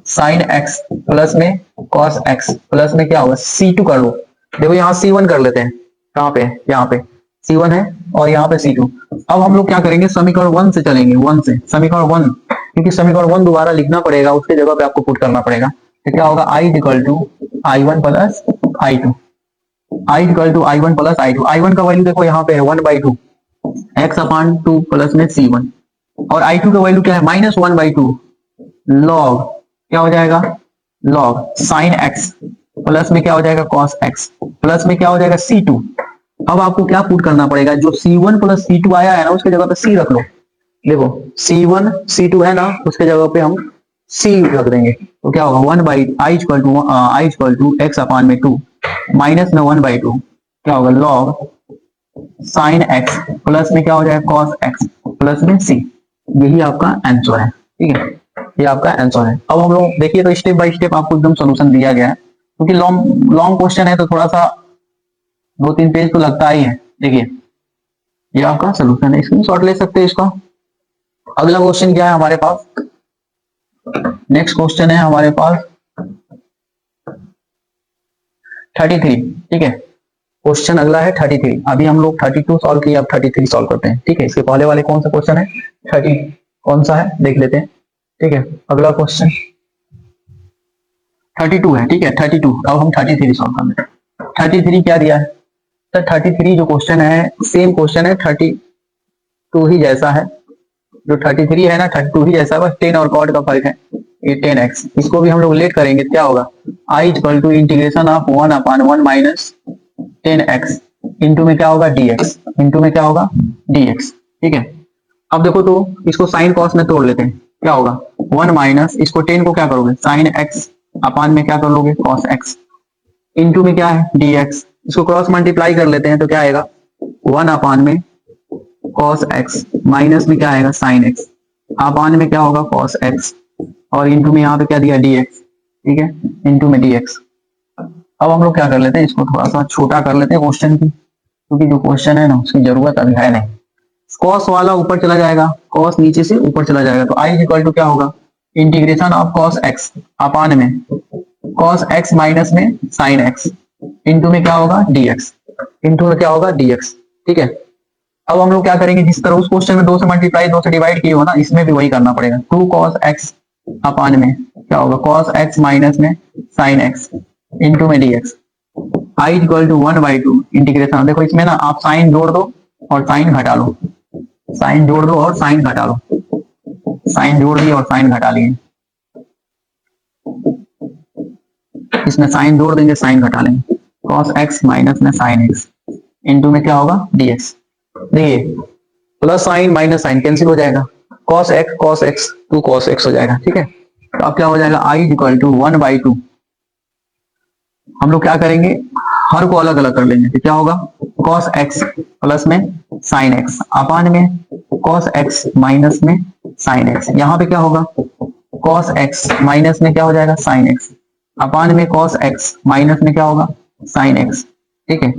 साइन एक्स प्लस में कॉस एक्स प्लस में क्या होगा C2 कर लो। देखो यहाँ C1 कर लेते हैं, कहाँ पे, यहाँ पे C1 है और यहाँ पे C2। अब हम लोग क्या करेंगे, समीकरण 1 से चलेंगे, 1 से समीकरण 1, क्योंकि समीकरण 1 दोबारा लिखना पड़ेगा, उसके जगह पे आपको पुट करना पड़ेगा। तो क्या होगा, I equal to I1 plus I2, I equal to I1 plus I2। I1 का वैल्यू देखो यहाँ पे है 1/2 x अपान 2 प्लस में C1, और I2 का वैल्यू क्या है -1/2 लॉग, क्या हो जाएगा लॉग साइन एक्स प्लस में क्या हो जाएगा कॉस एक्स प्लस में क्या हो जाएगा C2। अब आपको क्या पुट करना पड़ेगा, जो C1 प्लस C2 आया है ना उसके जगह पे C रख लो। देखो C1 C2 है ना, उसके जगह पे हम C रख देंगे तो क्या होगा 1/I equal to x upon में 2 माइनस में 1/2 क्या होगा लॉग साइन एक्स प्लस में क्या हो जाएगा कॉस एक्स प्लस में C। यही आपका आंसर है, ठीक है, ये आपका आंसर है। अब हम लोग देखिए तो स्टेप बाय स्टेप आपको एकदम सोल्यूशन दिया गया है, क्योंकि लॉन्ग लॉन्ग क्वेश्चन है तो थोड़ा सा 2-3 पेज तो लगता ही है। देखिए ये आपका सोल्यूशन है, स्क्रीनशॉट ले सकते हैं इसका। अगला क्वेश्चन क्या है हमारे पास, नेक्स्ट क्वेश्चन है हमारे पास 33, ठीक है, क्वेश्चन अगला है 33। अभी हम लोग 32 सॉल्व किए, अब 33 सॉल्व करते हैं, ठीक है। इसके पहले वाले कौन सा क्वेश्चन है 30, कौन सा है देख लेते हैं, ठीक है। अगला क्वेश्चन 32 है, ठीक है 32। अब हम 33 सॉल्व कर लेते हैं। 33 क्या दिया है सर, 33 जो क्वेश्चन है सेम क्वेश्चन है 32 ही जैसा है, जो 33 है ना 32 ही जैसा है, बस 10 और कॉट का फर्क है, ये 10x। इसको भी हम लोग लेट करेंगे, क्या होगा I equal to integration of 1/1 minus 10x into में क्या होगा dx, इंटू में क्या होगा dx, ठीक है। अब देखो तो इसको साइन कॉस में तोड़ लेते हैं, क्या होगा 1 माइनस इसको 10 को क्या करोगे साइन x अपान में क्या कर लोगे कॉस x, इंटू में क्या है dx। इसको क्रॉस मल्टीप्लाई कर लेते हैं तो क्या आएगा 1 अपान में कॉस x माइनस में क्या आएगा साइन x अपान में क्या होगा कॉस x, और इंटू में यहाँ पे क्या दिया dx, ठीक है, इंटू में dx। अब हम लोग क्या कर लेते हैं, इसको थोड़ा सा छोटा कर लेते हैं क्वेश्चन की, क्योंकि जो क्वेश्चन है ना उसकी जरूरत अभी है नहीं। कॉस वाला ऊपर चला जाएगा, कॉस नीचे से ऊपर चला जाएगा, तो I इक्वल टू क्या होगा integration of cos x upon में कॉस x माइनस में साइन x इंटू में क्या होगा dx, इंटू में क्या होगा dx, ठीक है। अब हम लोग क्या करेंगे, जिस तरह उस क्वेश्चन में 2 से मल्टीप्लाई 2 से डिवाइड किए हो ना, इसमें भी वही करना पड़ेगा। 2 cos x अपान में क्या होगा cos x माइनस में sin x इंटू में dx। I equal to 1/2 integration, देखो इसमें ना आप साइन जोड़ दो और साइन घटा लो, साइन जोड़ दो और साइन घटा लो, साइन जोड़ दिए और साइन घटा लिए, इसमें साइन जोड़ देंगे साइन घटा लेंगे, cos x माइनस में sin x इंटू में क्या होगा dx। देखिए plus sine minus sine cancel हो जाएगा, cos x 2 cos x हो जाएगा, ठीक है। तो अब क्या हो जाएगा I इक्वल टू 1/2, हम लोग क्या करेंगे हर को अलग अलग कर लेंगे, तो क्या होगा cos x प्लस में sin x अपान में cos x माइनस में sin x, यहाँ पे क्या होगा cos x माइनस में क्या हो जाएगा sin x अपान में cos x माइनस में क्या होगा sin x, ठीक है,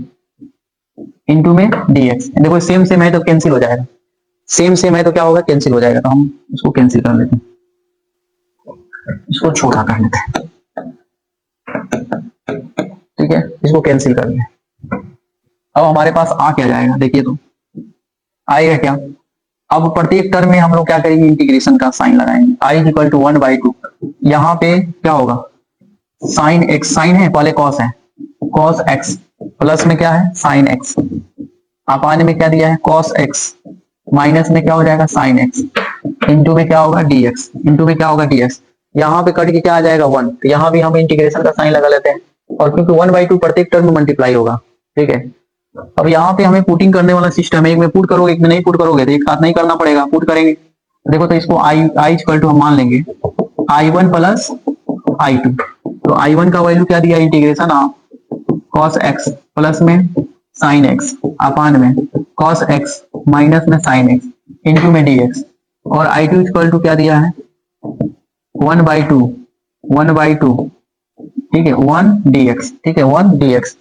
इंटू में dx। देखो सेम सेम है तो कैंसिल हो जाएगा, सेम सेम है तो क्या होगा कैंसिल हो जाएगा, तो हम इसको कैंसिल कर लेते हैं, इसको छोटा कर लेते हैं, ठीक है, इसको कैंसिल कर लें। अब हमारे पास आ क्या जाएगा, देखिए तो आएगा क्या। अब प्रत्येक टर्म में हम लोग क्या करेंगे इंटीग्रेशन का साइन लगाएंगे, I इक्वल टू 1/2, यहाँ पे क्या होगा साइन x, साइन है पहले कॉस है, cos x प्लस में क्या है साइन x अपान में क्या दिया है cos x माइनस में क्या हो जाएगा साइन x इंटू में क्या होगा dx, इंटू में क्या होगा dx। यहाँ पे कट के क्या आ जाएगा 1, तो यहाँ भी हम इंटीग्रेशन का साइन लगा लेते हैं, और क्योंकि 1/2 प्रत्येक टर्म में मल्टीप्लाई होगा, ठीक है। अब यहाँ पे हमें पुटिंग करने वाला सिस्टम है, एक में पुट करोगे एक में नहीं पुट करोगे, तो एक साथ नहीं करना पड़ेगा, पुट करेंगे। देखो तो इसको I इक्वल टू हम मान लेंगे I1 प्लस I2, तो I1 का वैल्यू क्या दिया integration of cos x plus में sin x अपान में cos x माइनस में sin x इंटू में dx, और I2 इक्वल टू क्या दिया है 1/2, ठीक है 1 dx, ठीक है 1 dx।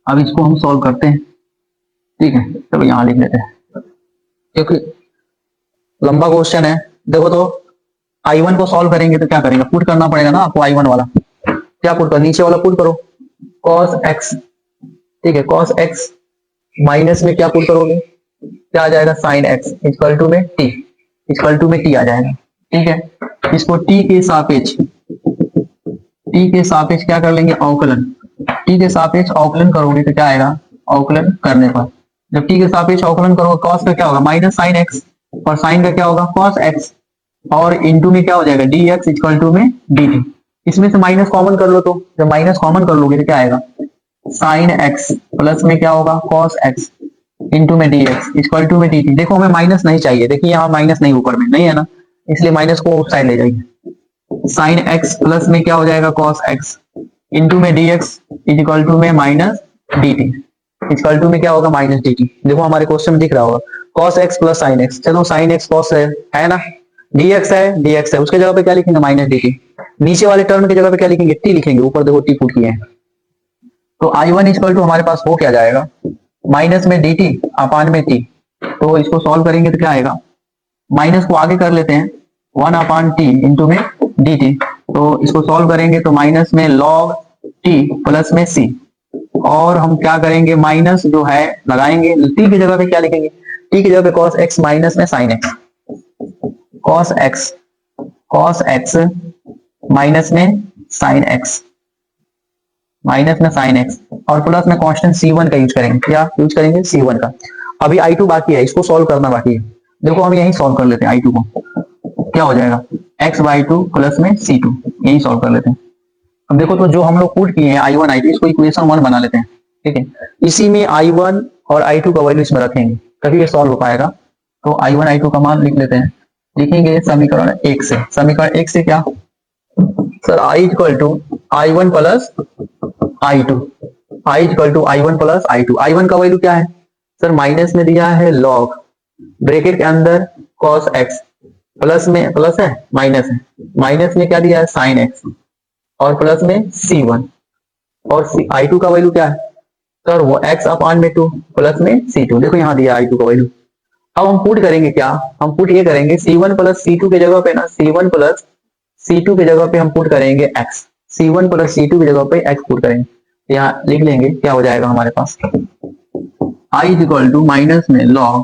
अब इसको हम सॉल्व करते हैं, ठीक है, चलो यहाँ लिख लेते हैं क्योंकि लंबा क्वेश्चन है। देखो तो I1 को सॉल्व करेंगे तो क्या करेंगे, पुट करना पड़ेगा ना आपको I1 वाला। क्या पुट करो, नीचे वाला पुट करो cos x, ठीक है, cos x माइनस में क्या पुट करोगे, क्या आ जाएगा sin x इक्वल टू में t, इक्वल टू में t आ जाएगा। ठीक है, इसको t के सापेक्ष, t के सापेक्ष क्या कर लेंगे, अवकलन। t के सापेक्ष अवकलन करोगे तो क्या आएगा, अवकलन करने पर जब t के सापेक्ष अवकलन करोगे cos का क्या होगा माइनस sin x, और sin का क्या होगा cos x, और इंटू में क्या हो जाएगा dx इक्वल टू में dt। इसमें से माइनस कॉमन कर लो, तो जब माइनस कॉमन कर लोगे तो क्या आएगा sin x प्लस में क्या होगा cos x इंटू में dx इक्वल टू में dt। देखो हमें माइनस नहीं चाहिए, देखिए यहाँ माइनस नहीं ऊपर में नहीं है ना, इसलिए माइनस को उस साइड ले जाइए। sin x प्लस में क्या हो जाएगा cos x इंटू में dx इक्वल टू में माइनस dt, इक्वल टू में क्या होगा माइनस dt। देखो हमारे क्वेश्चन में दिख रहा होगा cos x plus sin x, चलो sin x cos है ना, dx है उसके जगह पे क्या लिखेंगे माइनस dt, नीचे वाले टर्म की जगह पे क्या लिखेंगे t लिखेंगे, ऊपर देखो t पुट किए हैं। तो I1 इक्वल टू हमारे पास हो क्या जाएगा माइनस में dt अपान में t, तो इसको सॉल्व करेंगे तो क्या आएगा, माइनस को आगे कर लेते हैं 1 अपान t इंटू में dt, तो इसको सॉल्व करेंगे तो माइनस में log t प्लस में c, और हम क्या करेंगे माइनस जो है लगाएंगे t की जगह पे क्या लिखेंगे, t की जगह पे cos x माइनस में sin x, cos x minus में sin x, माइनस में sin x, और प्लस में कांस्टेंट c1 का यूज करेंगे, क्या यूज करेंगे c1 का। अभी I2 बाकी है, इसको सॉल्व करना बाकी है। देखो हम यही सॉल्व कर लेते हैं I2 को, क्या हो जाएगा x/2 प्लस में c2, यही सॉल्व कर लेते हैं। अब देखो तो जो हम लोग पुट किए हैं I1 I2 इसको इक्वेशन 1 बना लेते हैं, ठीक है, इसी में I1 और I2 का वैल्यू इसमें रखेंगे तभी ये सॉल्व हो पाएगा। तो I1 I2 का मान लिख लेते हैं, लिखेंगे समीकरण 1 से, समीकरण 1 से क्या sir I equal to I1 plus I2, I equal to I1 plus I2। I1 का वैल्यू क्या है सर, माइनस में दिया है log ब्रैकेट के अंदर cos x, प्लस में प्लस है माइनस है, माइनस में क्या दिया है sin x, और प्लस में c1, और I2 का वैल्यू क्या है सर वो x अपान में 2 प्लस में c2। देखो यहाँ दिया I2 का वैल्यू। अब हम पुट करेंगे क्या, हम पुट ये करेंगे c1 प्लस c2 के जगह पे ना, c1 प्लस c2 के जगह पे हम पुट करेंगे x, c1 प्लस c2 की जगह पे x पुट करेंगे, यहाँ लिख लेंगे क्या हो जाएगा हमारे पास I इक्वल टू माइनस में log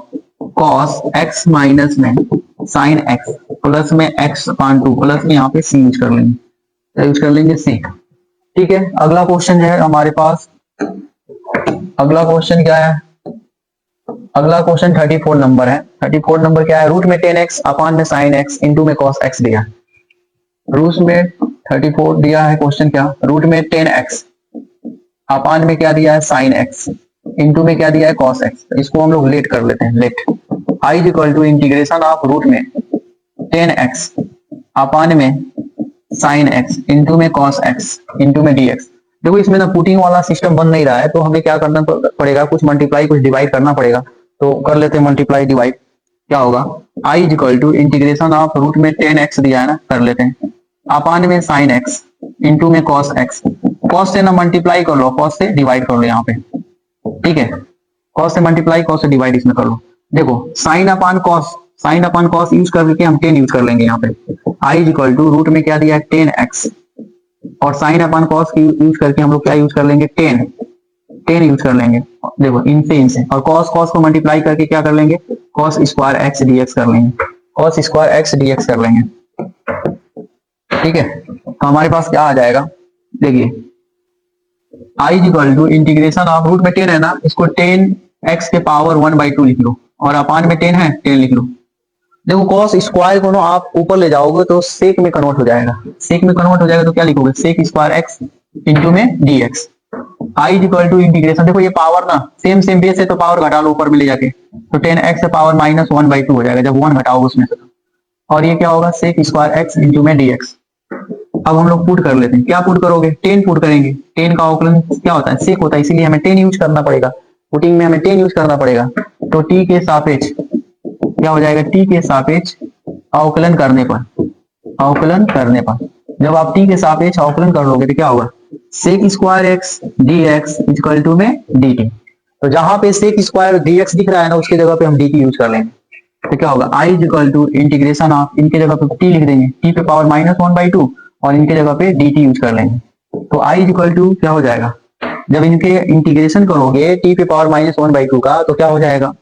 cos x माइनस में sin x प्लस में x अपान 2 प्लस में यहाँ पे c यूज कर लेंगे, यूज कर लेंगे c। ठीक है, अगला क्वेश्चन है हमारे पास, अगला क्वेश्चन क्या है, अगला क्वेश्चन 34 नंबर है। 34 नंबर क्या है, रूट में 10x अपान में sin x इंटू में cos x दिया, रूट में 34 दिया है क्वेश्चन, क्या रूट में 10x अपान में क्या दिया है sin x इंटू में क्या दिया है cos x। इसको हम लोग लेट कर लेते हैं, let I equal to integration of root में 10x अपान में sin x इंटू में cos x इंटू में dx। देखो इसमें ना पुटिंग वाला सिस्टम बन नहीं रहा है, तो हमें क्या करना पड़ेगा, कुछ मल्टीप्लाई कुछ डिवाइड करना पड़ेगा, तो कर लेते हैं मल्टीप्लाई डिवाइड। क्या होगा I equal to integration of root में 10x दिया है ना, कर लेते हैं अपान में sin x इंटू में cos x, cos से ना मल्टीप्लाई कर लो, cos से डिवाइड कर लो यहाँ पे, ठीक है, cos से मल्टीप्लाई cos से डिवाइड इसमें कर लो। देखो sin अपान cos यूज करके हम 10 यूज कर लेंगे यहाँ पे। I इक्वल टू रूट में क्या दिया है 10x, और sin अपान cos की यूज करके हम लोग क्या यूज कर लेंगे 10 यूज कर लेंगे। देखो इनसे और cos को मल्टीप्लाई करके क्या कर लेंगे cos स्क्वायर x dx कर लेंगे, cos स्क्वायर x dx कर लेंगे। ठीक है, तो हमारे पास क्या आ जाएगा, देखिए I equal to integration of root में 10 है ना, इसको 10x के पावर 1/2 लिख लो, और अपान में 10 है 10 लिख लो। देखो cos स्क्वायर को ना आप ऊपर ले जाओगे तो सेक में कन्वर्ट हो जाएगा, सेक में कन्वर्ट हो जाएगा तो क्या लिखोगे सेक स्क्वायर x इंटू में dx। I equal to integration, देखो ये पावर ना सेम बेस है तो पावर घटा लो ऊपर में ले जाके, तो 10x से पावर माइनस 1/2 हो जाएगा जब 1 घटाओगे उसमें से, और ये क्या होगा सेक स्क्वायर x इंटू में dx। अब हम लोग पुट कर लेते हैं, क्या पुट करोगे 10 पुट करेंगे, 10 का अवकलन क्या होता है सेक होता है, इसीलिए हमें 10 यूज करना पड़ेगा, पुटिंग में हमें 10 यूज करना पड़ेगा। तो t के सापेक्ष क्या हो जाएगा, t के सापेक्ष अवकलन करने पर, अवकलन करने पर जब आप t के सापेक्ष अवकलन कर लोगे तो क्या होगा sec square x dx equal to में dt। तो जहां पे सेक स्क्वायर dx दिख रहा है ना, उसकी जगह पे हम dt यूज कर लेंगे। तो क्या होगा, i is equal to integration of, इनके जगह पे t लिख देंगे, t पे पावर -1/2 और इनके जगह पे dt यूज कर लेंगे। तो i इज इक्वल टू क्या हो जाएगा, जब इनके इंटीग्रेशन करोगे t पे पावर -1/2 का, तो क्या हो जाएगा,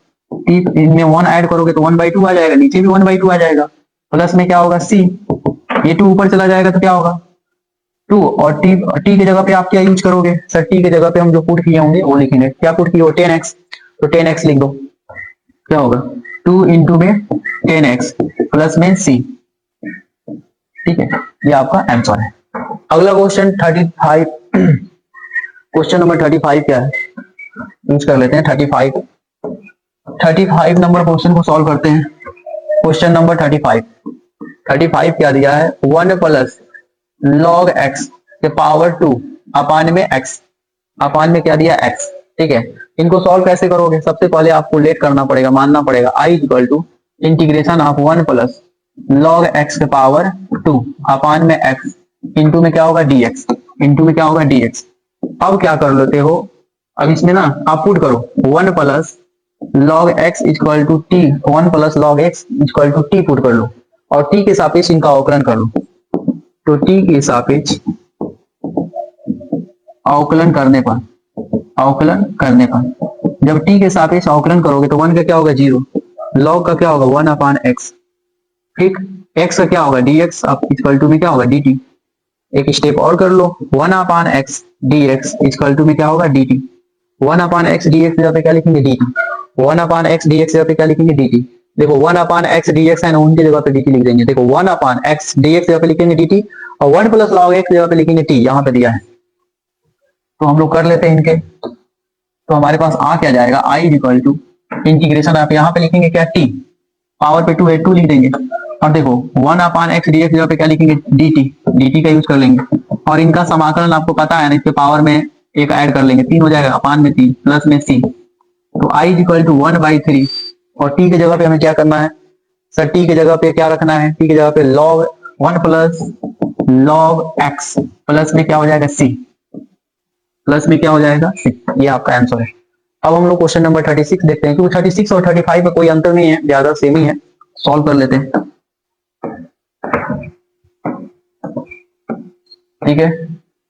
t इनमें 1 ऐड करोगे तो 1/2 आ जाएगा, नीचे भी 1/2 आ जाएगा, प्लस में क्या होगा c, ये 2 ऊपर चला जाएगा तो क्या होगा 2, और t की जगह पे आप क्या यूज करोगे सर, t की जगह पे हम जो पुट किए होंगे वो लिखेंगे, क्या पुट किए हो 10x, तो 10x लिख दो, क्या होगा 2 इंटू में 10x प्लस में c, ठीक है, ये आपका आंसर है। अगला क्वेश्चन 35, क्वेश्चन नंबर 35 क्या है, यूज कर लेते हैं 35 नंबर क्वेश्चन को सॉल्व करते हैं। क्वेश्चन नंबर 35 क्या दिया है, 1 प्लस log x के पावर 2 अपान में x, अपान में क्या दिया x, ठीक है। इनको सॉल्व कैसे करोगे, सबसे पहले आपको लेट करना पड़ेगा, मानना पड़ेगा i equal to integration of 1 plus log x के पावर 2 अपान में x इंटू में क्या होगा dx, इंटू में क्या होगा dx। अब क्या कर लेते हो, अब इसमें ना आप पुट करो 1 plus log x equal to t, 1 plus log x equal to t put कर लो, और t के सापेक्ष इनका अवकलन कर लो। तो t के सापेक्ष अवकलन करने पर जब t के सापेक्ष अवकलन करोगे तो 1 का क्या होगा 0, log का क्या होगा 1 अपान x, ठीक, x का क्या होगा dx, अब इक्वल टू में क्या होगा dt। एक स्टेप और कर लो, 1 अपान x dx इक्वल टू में क्या होगा dt, 1 अपान x dx जगह पे क्या लिखेंगे dt, 1 अपान x dx जगह पे क्या लिखेंगे dt। देखो 1 अपान x dx है ना, उनकी जगह पे dt लिख देंगे। देखो 1 अपान x dx जगह पे लिखेंगे dt और 1 प्लस log x जगह पे लिखेंगे t, यहाँ पे दिया है तो हम लोग कर लेते हैं इनके। तो हमारे पास आ क्या जाएगा, i इक्वल टू इंटीग्रेशन, आप यहाँ पे लिखेंगे क्या t, पावर पे 2 है 2 लिख देंगे, और देखो 1 अपान x dx जगह पे क्या लिखेंगे dt का यूज कर लेंगे, और इनका समाकलन आपको पता है ना, इसके पावर में एक ऐड कर लेंगे, 3 हो जाएगा, अपान में 3 प्लस में c। तो i इक्वल टू 1/3, और t की जगह पे हमें क्या करना है सर, t की जगह पे क्या रखना है, t की जगह पे log 1 plus log x plus में क्या हो जाएगा c, प्लस में क्या हो जाएगा c, ये आपका आंसर है। अब हम लोग क्वेश्चन नंबर 36 देखते हैं, क्योंकि 36 और 35 में कोई अंतर नहीं है, ज्यादा सेम ही है, सॉल्व कर लेते हैं, ठीक है।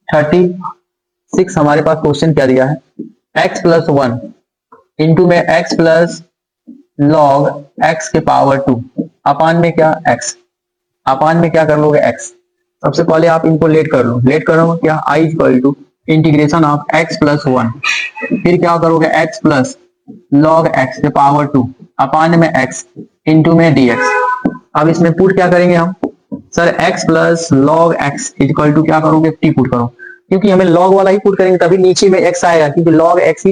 36 हमारे पास क्वेश्चन क्या दिया है, x प्लस 1 इंटू में x प्लस log x के पावर 2 अपान में क्या x, अपान में क्या कर लोगे x। सबसे पहले आप इनको लेट कर लो, लेट करो क्या, i equal to integration of x plus 1, फिर क्या करोगे x प्लस log x के पावर 2 अपान में x इंटू में dx। अब इसमें पुट क्या करेंगे हम sir, x plus log x equal to क्या करोगे t पुट करो, क्योंकि हमें log वाला ही पुट करेंगे तभी नीचे में x आएगा, क्योंकि log x ही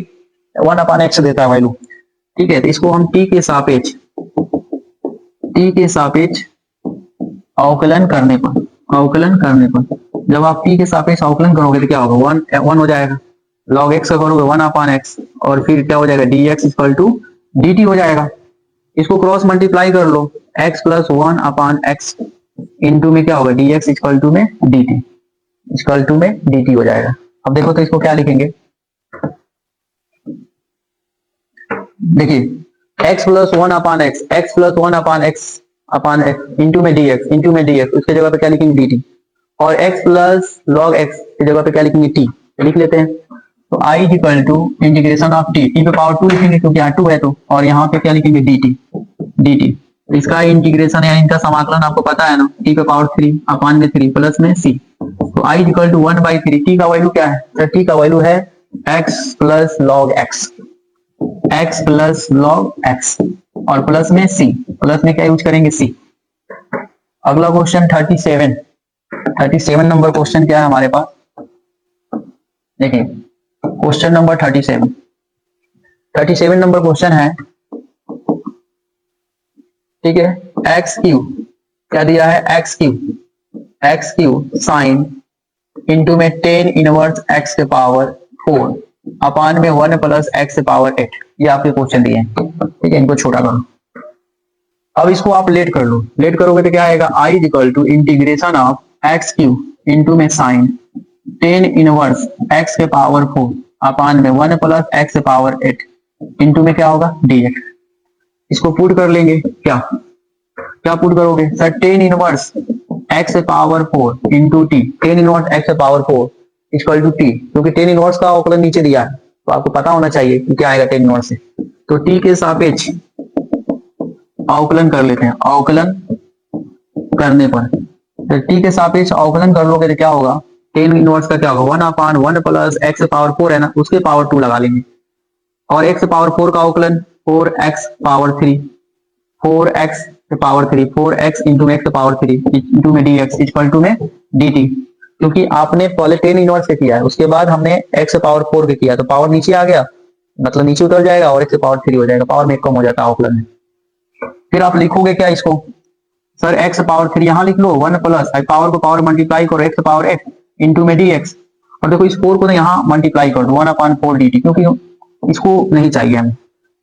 1 अपान x देता है वैल्यू, ठीक है। तो इसको हम t के सापेक्ष अवकलन करने पर जब आप t के सापेक्ष अवकलन करोगे तो क्या होगा 1 हो जाएगा, log x का करोगे 1 अपान x, और फिर क्या हो जाएगा dx इक्वल टू dt हो जाएगा। इसको क्रॉस मल्टीप्लाई कर लो, x प्लस 1 अपान x इंटू में क्या होगा dx इक्वल टू में dt हो जाएगा। अब देखो तो इसको क्या लिखेंगे, देखिए x प्लस 1 अपान x प्लस 1 अपान x इंटू में dx उसके जगह पे क्या लिखेंगे dt, और x प्लस log x की जगह पे क्या लिखेंगे t, लिख लेते हैं। तो i equal to integration of t पे पावर 2 लिखेंगे क्योंकि यहाँ 2 है, तो और यहाँ पे क्या लिखेंगे dt। इसका इंटीग्रेशन है, इनका समाकलन आपको पता है ना, t पे पावर 3 अपान में 3 प्लस में c। तो i इक्वल टू 1/3, t का वैल्यू क्या है सर, t का वैल्यू है x प्लस log x और प्लस में c, प्लस में क्या यूज करेंगे c। अगला क्वेश्चन 37 नंबर क्वेश्चन क्या है हमारे पास, देखिए क्वेश्चन नंबर 37 नंबर क्वेश्चन है, ठीक है। एक्स क्यू क्या दिया है, एक्स क्यू साइन इंटू में 10 इनवर्स x के पावर 4 अपान में 1 प्लस x के पावर 8, ये आपके क्वेश्चन दिए हैं, ठीक है। इनको छोटा करो, अब इसको आप लेट कर लो, लेट करोगे तो क्या आएगा, i equal to integration of x cube into में साइन 10 इनवर्स x के पावर 4 अपान में 1 प्लस x के पावर 8 इंटू में क्या होगा dx। इसको पुट कर लेंगे, क्या क्या पुट करोगे sir, tan inverse x power 4 into t, tan inverse x power 4 equal to t, क्योंकि टेन इनवर्स का अवकलन नीचे दिया है तो आपको पता होना चाहिए कि क्या आएगा टेन इनवर्स से। तो टी के सापेक्ष अवकलन कर लेते हैं, अवकलन करने पर टी के सापेक्ष अवकलन कर लोगे तो क्या होगा, टेन इनवर्स का क्या होगा 1/1 प्लस एक्स पावर 4 है ना, उसके पावर 2 लगा लेंगे, और एक्स पावर 4 का अवकलन 4x power 3, 4x power 3, 4x into में एक्स पावर 3 इंटू में dx इक्वल टू में dt, क्योंकि आपने पहले टेन इनवर्स से किया है, उसके बाद हमने एक्स पावर 4 के किया, तो पावर नीचे आ गया, मतलब नीचे उतर जाएगा और एक्स पावर 3 हो जाएगा, पावर में कम हो जाता है अवकलन में। फिर आप लिखोगे क्या इसको सर, एक्स पावर 3 यहां लिख लो, 1 प्लस पावर को पावर मल्टीप्लाई करो एक्स पावर एक्स इंटू में dx, और देखो इस 4 को तो यहाँ मल्टीप्लाई कर दो 1/4 dt, क्योंकि इसको नहीं चाहिए हमें,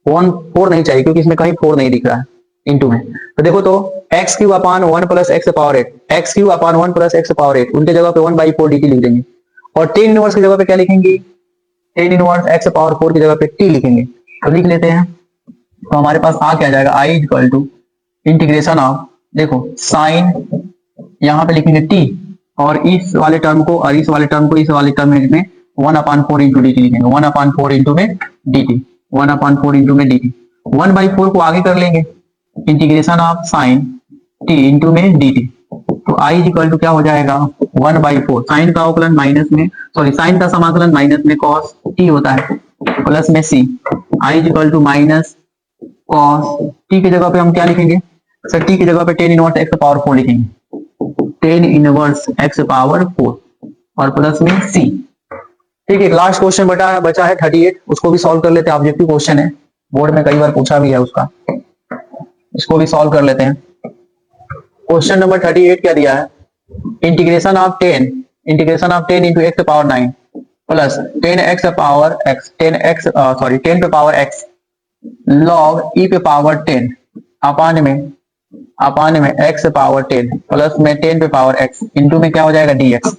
4 नहीं चाहिए क्योंकि इसमें कहीं 4 नहीं दिख रहा है इंटू में। तो देखो तो x q upon 1 plus x power 8, x q upon 1 plus x power 8, उनके जगह पे 1/4 dt लिख देंगे, और टेन इनवर्स की जगह पे क्या लिखेंगे, टेन इनवर्स एक्स पावर 4 की जगह पे t लिखेंगे। तो लिख लेते हैं, तो हमारे पास आ क्या जाएगा, i equal to integration of, देखो साइन यहाँ पे लिखेंगे t, और इस वाले टर्म को और इस वाले टर्म को इस वाले टर्म में 1/4 इंटू dt लिखेंगे, 1/4 इंटू में dt, 1/4 इंटू में dt, 1/4 को आगे कर लेंगे, integration of sign t into में dt, तो i इक्वल टू क्या हो जाएगा 1/4, साइन का अवकलन माइनस में, सॉरी साइन का समाकलन माइनस में cos t होता है, प्लस में c, i equal to minus cos t की जगह पे हम क्या लिखेंगे सर, t की जगह पे टेन इनवर्स एक्स पावर 4 लिखेंगे, टेन इनवर्स एक्स पावर 4 और प्लस में c। ठीक है, लास्ट क्वेश्चन बचा है 38, उसको भी सॉल्व कर लेते हैं, ऑब्जेक्टिव क्वेश्चन है, बोर्ड में कई बार पूछा भी है उसका, इसको भी सॉल्व कर लेते हैं। क्वेश्चन नंबर 38 क्या दिया है, integration of 10 into x power 9 plus 10x power x 10 पे पावर x लॉग e पे पावर 10 अपान में x पावर 10 प्लस में 10 पे पावर x इंटू में क्या हो जाएगा dx,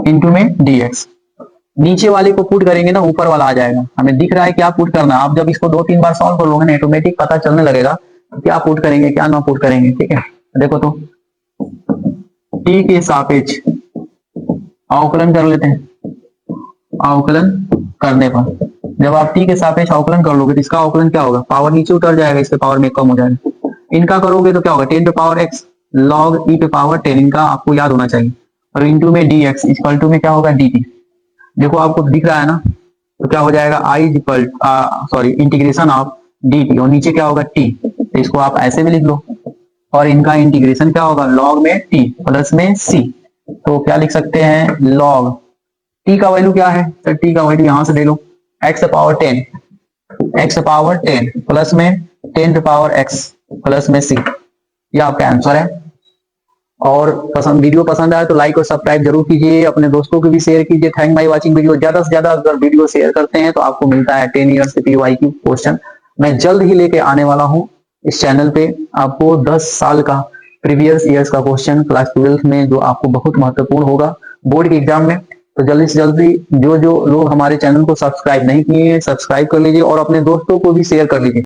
इंटू में dx। नीचे वाले को पुट करेंगे ना, ऊपर वाला आ जाएगा, हमें दिख रहा है क्या पुट करना, आप जब इसको 2-3 बार सॉल्व कर लोगे ना, ऑटोमेटिक पता चलने लगेगा क्या पुट करेंगे क्या ना पुट करेंगे। ठीक है, देखो तो t के सापेक्ष अवकलन कर लेते हैं, अवकलन करने पर जब आप t के सापेक्ष अवकलन कर लोगे तो इसका अवकलन क्या होगा, पावर नीचे उतर जाएगा, इसके पावर में कम हो जाएगा, इनका करोगे तो क्या होगा 10 पे पावर x log e पे पावर 10, इनका आपको याद होना चाहिए, और इंटू में dx इक्वल टू में क्या होगा dt। देखो आपको दिख रहा है ना, तो क्या हो जाएगा i equal integration of dt, और नीचे क्या होगा t, तो इसको आप ऐसे भी लिख लो, और इनका इंटीग्रेशन क्या होगा log में t प्लस में c, तो क्या लिख सकते हैं log t का वैल्यू क्या है सर, t का वैल्यू यहां से ले लो x पावर 10 प्लस में 10 पे पावर x प्लस में c, ये आपका आंसर है। और वीडियो पसंद आए तो लाइक और सब्सक्राइब जरूर कीजिए, अपने दोस्तों को भी शेयर कीजिए। Thank by watching video. ज्यादा से ज्यादा अगर वीडियो शेयर करते हैं तो आपको मिलता है 10 ईयर्स से PYQ क्वेश्चन, मैं जल्द ही लेके आने वाला हूं इस चैनल पे, आपको 10 साल का प्रीवियस ईयर्स का क्वेश्चन क्लास 12 में, जो आपको बहुत महत्वपूर्ण होगा बोर्ड के एग्जाम में। तो जल्दी से जल्दी जो लोग हमारे चैनल को सब्सक्राइब नहीं किए हैं सब्सक्राइब कर लीजिए, और अपने दोस्तों को भी शेयर कर लीजिए।